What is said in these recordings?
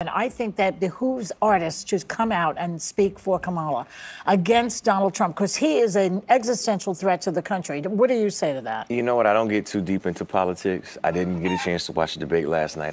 And I think that behooves artists to come out and speak for Kamala against Donald Trump, because he is an existential threat to the country. What do you say to that? You know what? I don't get too deep into politics. I didn't get a chance to watch the debate last night.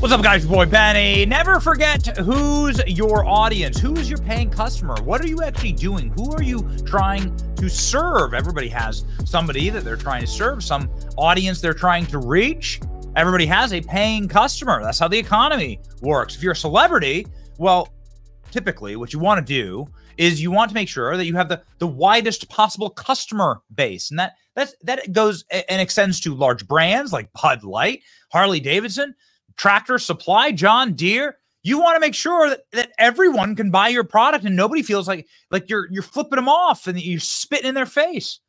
What's up, guys? Your boy Benny. Never forget who's your audience. Who is your paying customer? What are you actually doing? Who are you trying to serve? Everybody has somebody that they're trying to serve, some audience they're trying to reach. Everybody has a paying customer. That's how the economy works. If you're a celebrity, well, typically what you want to do is you want to make sure that you have the widest possible customer base. And that goes and extends to large brands like Bud Light, Harley Davidson, Tractor Supply, John Deere. You want to make sure that everyone can buy your product and nobody feels like you're flipping them off and you're spitting in their face.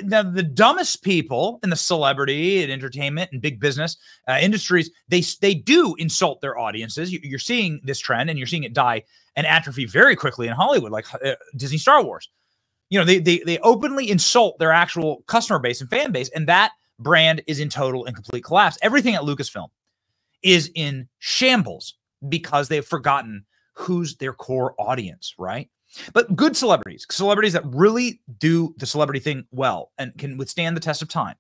Now, the dumbest people in the celebrity and entertainment and big business industries, they do insult their audiences. You're seeing this trend, and you're seeing it die and atrophy very quickly in Hollywood, like Disney Star Wars. You know, they openly insult their actual customer base and fan base, and that brand is in total and complete collapse. Everything at Lucasfilm is in shambles because they've forgotten who's their core audience, right? But good celebrities that really do the celebrity thing well and can withstand the test of time,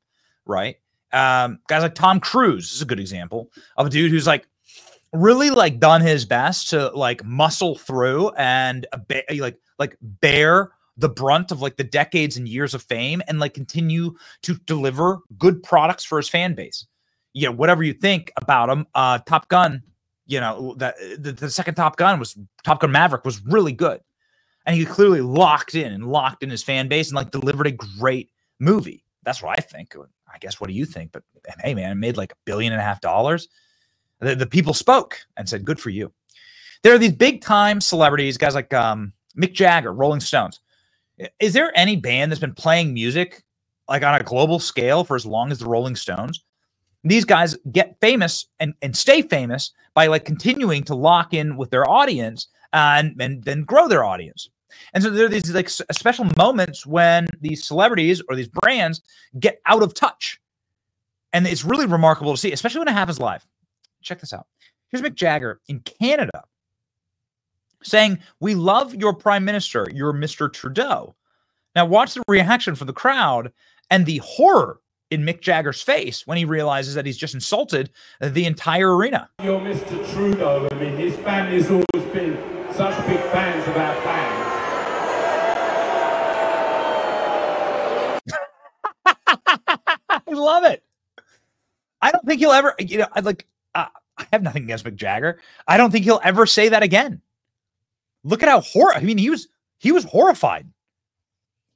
right? Guys like Tom Cruise is a good example of a dude who's like really like done his best to like muscle through and bear the brunt of like the decades and years of fame and like continue to deliver good products for his fan base. You know, whatever you think about him, Top Gun, you know, the second Top Gun Maverick was really good. And he clearly locked in his fan base and like delivered a great movie. That's what I think. I guess, what do you think? But hey, man, it made like $1.5 billion. The people spoke and said, good for you. There are these big time celebrities, guys like Mick Jagger, Rolling Stones. Is there any band that's been playing music like on a global scale for as long as the Rolling Stones? These guys get famous and stay famous by like continuing to lock in with their audience and then grow their audience. And so there are these like special moments when these celebrities or these brands get out of touch. And it's really remarkable to see, especially when it happens live. Check this out. Here's Mick Jagger in Canada saying, "We love your prime minister, your Mr. Trudeau." Now watch the reaction from the crowd and the horror in Mick Jagger's face when he realizes that he's just insulted the entire arena. You're Mr. Trudeau. I mean, his family's always been such big fans of our band. I love it. I don't think he'll ever, you know, I have nothing against Mick Jagger. I don't think he'll ever say that again. Look at how I mean, he was horrified.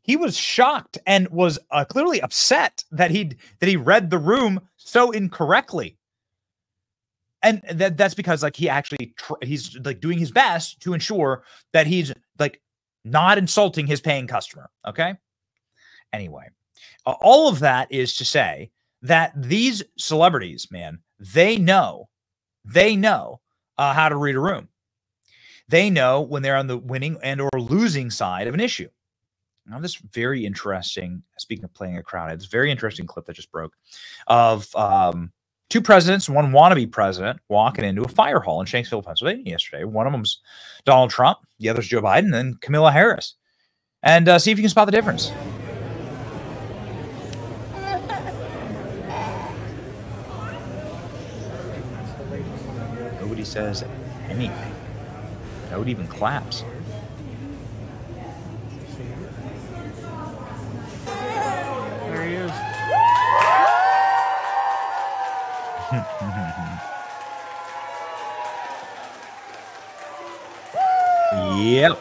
He was shocked and was clearly upset that he read the room so incorrectly. And that's because like he's like doing his best to ensure that he's like not insulting his paying customer. Okay. Anyway, all of that is to say that these celebrities, man, they know how to read a room. They know when they're on the winning and or losing side of an issue. Now, this very interesting, speaking of playing a crowd, I had this very interesting clip that just broke of two presidents, one wannabe president, walking into a fire hall in Shanksville, Pennsylvania yesterday. One of them's Donald Trump, the other's Joe Biden, and then Kamala Harris. And see if you can spot the difference. Nobody says anything. Nobody even claps. There he is. Yep.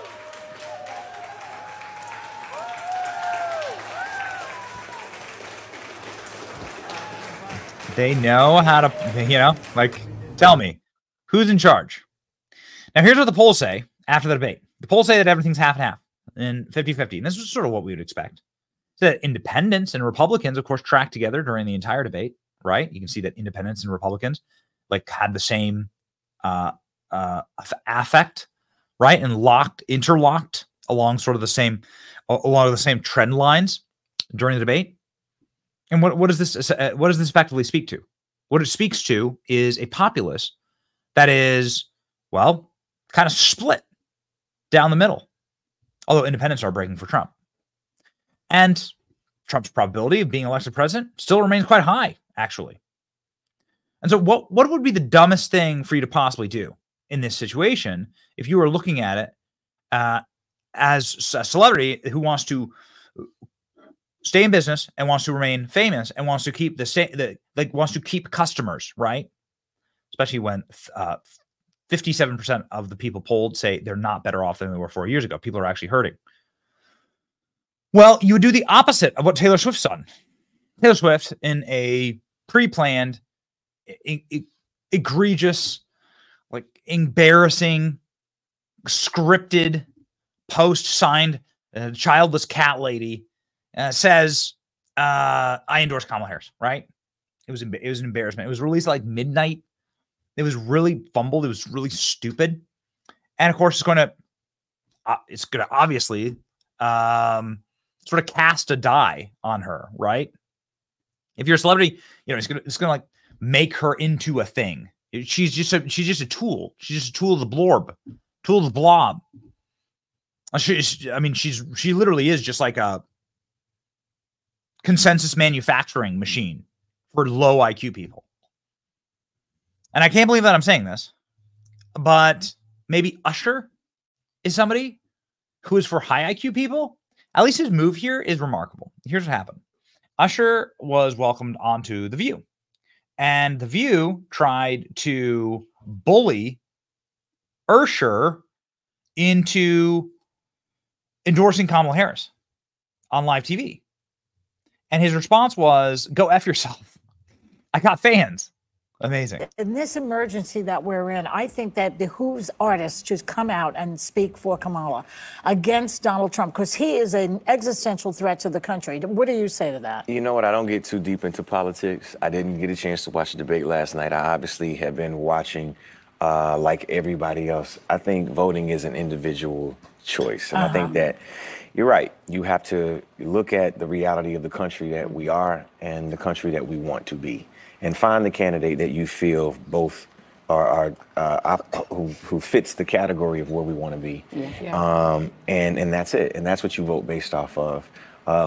They know how to, you know, like, tell me, who's in charge? Now, here's what the polls say after the debate. The polls say that everything's half and half and 50-50. And this is sort of what we would expect. So that independents and Republicans, of course, tracked together during the entire debate, right? You can see that independents and Republicans like had the same affect, right? And interlocked along sort of the same trend lines during the debate. And what does this effectively speak to? What it speaks to is a populace that is, well, kind of split down the middle, although independents are breaking for Trump. And Trump's probability of being elected president still remains quite high, actually. And so what would be the dumbest thing for you to possibly do in this situation if you were looking at it as a celebrity who wants to stay in business and wants to remain famous and wants to keep wants to keep customers, right? Especially when 57% of the people polled say they're not better off than they were 4 years ago. People are actually hurting. Well, you would do the opposite of what Taylor Swift's done. Taylor Swift, in a pre-planned, egregious, like embarrassing, scripted post signed childless cat lady, says, I endorse Kamala Harris, right? It was an embarrassment. It was released at like midnight. It was really fumbled. It was really stupid. And of course, it's going to obviously sort of cast a die on her, right? If you're a celebrity, you know, it's gonna like make her into a thing. She's just a tool. She's just a tool of the blob. She literally is just like a consensus manufacturing machine for low IQ people. And I can't believe that I'm saying this, but maybe Usher is somebody who is for high IQ people. At least his move here is remarkable. Here's what happened. Usher was welcomed onto The View, and The View tried to bully Usher into endorsing Kamala Harris on live TV. And his response was, go F yourself. I got fans. Amazing. In this emergency that we're in, I think that behooves artists to come out and speak for Kamala against Donald Trump, because he is an existential threat to the country. What do you say to that? You know what? I don't get too deep into politics. I didn't get a chance to watch the debate last night. I obviously have been watching like everybody else. I think voting is an individual choice. And I think that you're right. You have to look at the reality of the country that we are and the country that we want to be, and find the candidate that you feel both are who fits the category of where we want to be. And that's it. And that's what you vote based off of,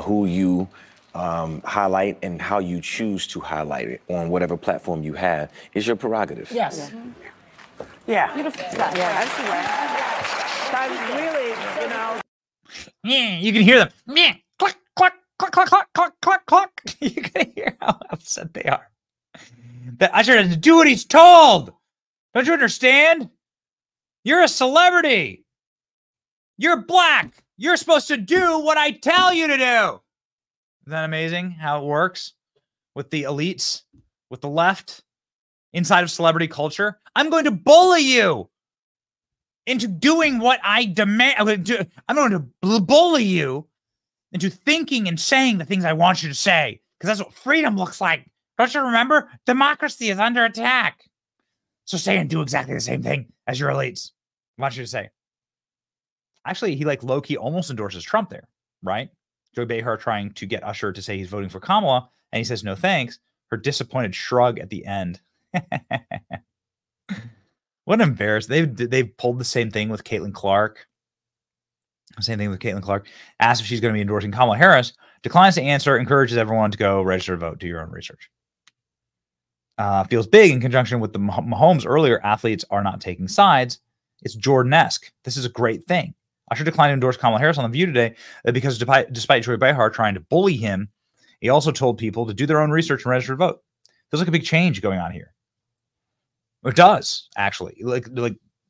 who you highlight and how you choose to highlight it on whatever platform you have is your prerogative. Yes. Yeah. Beautiful. Yeah, that's right. That's really, you know. Yeah, you can hear them. Yeah, cluck, cluck, cluck, cluck, cluck, cluck, cluck, cluck. You can hear how upset they are. That Usher doesn't do what he's told. Don't you understand? You're a celebrity. You're black. You're supposed to do what I tell you to do. Isn't that amazing how it works with the elites, with the left, inside of celebrity culture? I'm going to bully you into doing what I demand. I'm going to bully you into thinking and saying the things I want you to say, because that's what freedom looks like. Don't you remember? Democracy is under attack. So say and do exactly the same thing as your elites want you to say. Actually, he like low-key almost endorses Trump there, right? Joy Behar trying to get Usher to say he's voting for Kamala, and he says no thanks. Her disappointed shrug at the end. What an embarrassment. They've pulled the same thing with Caitlin Clark. Same thing with Caitlin Clark. Asks if she's going to be endorsing Kamala Harris. Declines to answer. Encourages everyone to go register to vote. Do your own research. Feels big in conjunction with the Mahomes earlier. Athletes are not taking sides. It's Jordan-esque. This is a great thing. Usher declined to endorse Kamala Harris on The View today because despite Joy Behar trying to bully him, he also told people to do their own research and register to vote. Feels like a big change going on here. It does, actually. Like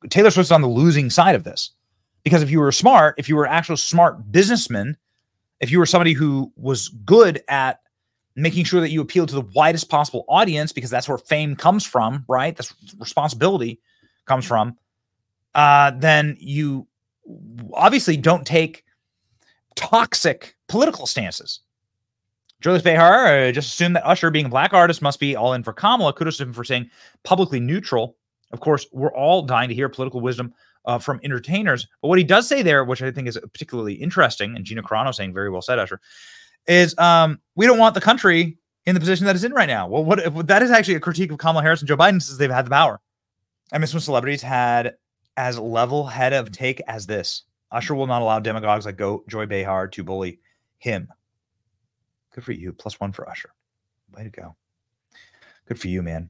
Taylor Swift's on the losing side of this. Because if you were smart, if you were an actual smart businessman, if you were somebody who was good at making sure that you appeal to the widest possible audience, because that's where fame comes from, right? That's responsibility comes from. Then you obviously don't take toxic political stances. Julius Behar just assumed that Usher, being a black artist, must be all in for Kamala. Kudos to him for saying publicly neutral. Of course, we're all dying to hear political wisdom from entertainers. But what he does say there, which I think is particularly interesting, and Gina Carano saying very well said, Usher, is we don't want the country in the position that it's in right now. Well, that is actually a critique of Kamala Harris and Joe Biden since they've had the power. I miss when celebrities had as level head of take as this. Usher will not allow demagogues like Joy Behar to bully him. Good for you. +1 for Usher. Way to go. Good for you, man.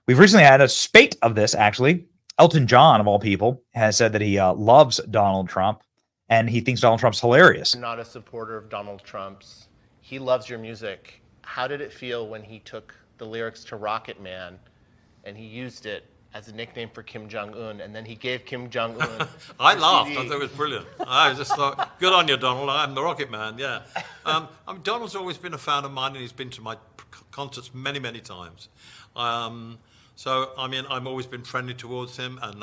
We've recently had a spate of this, actually. Elton John, of all people, has said that he loves Donald Trump, and he thinks Donald Trump's hilarious. I'm not a supporter of Donald Trump's. He loves your music. How did it feel when he took the lyrics to Rocket Man and he used it as a nickname for Kim Jong-un, and then he gave Kim Jong-un I laughed. I thought it was brilliant. I just thought, good on you, Donald. I'm the Rocket Man, yeah. I mean, Donald's always been a fan of mine, and he's been to my concerts many, many times. So, I mean, I've always been friendly towards him, and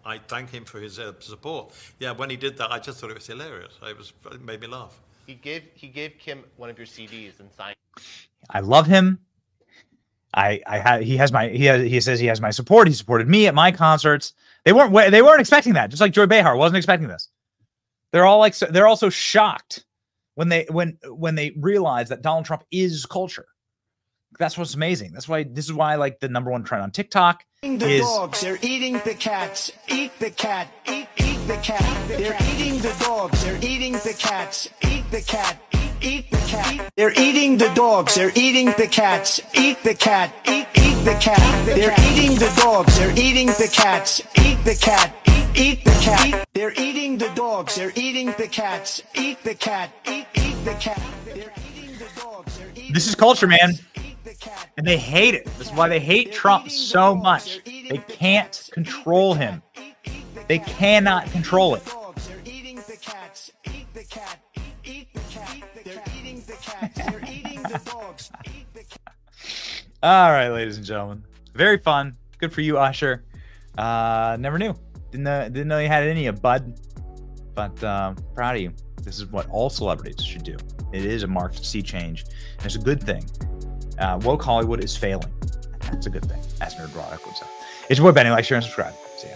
I thank him for his support. Yeah, when he did that, I just thought it was hilarious. It made me laugh. He gave Kim one of your CDs and signed. I love him. He says he has my support. He supported me at my concerts. They weren't expecting that. Just like Joy Behar wasn't expecting this. They're also shocked when they realize that Donald Trump is culture. That's what's amazing. This is why like the #1 trend on TikTok The dogs, they're eating the cats. Eat the cat. Eat the cat. They're eating the dogs, they're eating the cats. Eat the cat. Eat the cat. They're eating the dogs, they're eating the cats. Eat the cat. Eat the cat. They're eating the dogs, they're eating the cats. Eat the cat. Eat the cat. They're eating the dogs, they're eating the cats. Eat the cat. Eat the cat. They're eating the dogs, they're eating. This is culture, man. And they hate it. This is why they hate Trump so much. They can't control him. They cannot control it. They're eating the cats. Eat the cat. Eat the cat. They're eating the cats. They're eating the dogs. Eat the cat. All right, ladies and gentlemen. Very fun. Good for you, Usher. Never knew. Didn't know you had it in you, bud. But proud of you. This is what all celebrities should do. It is a marked sea change. And it's a good thing. Woke Hollywood is failing. That's a good thing, as Nerd Product would say. It's your boy Benny. Like, share, and subscribe. See ya.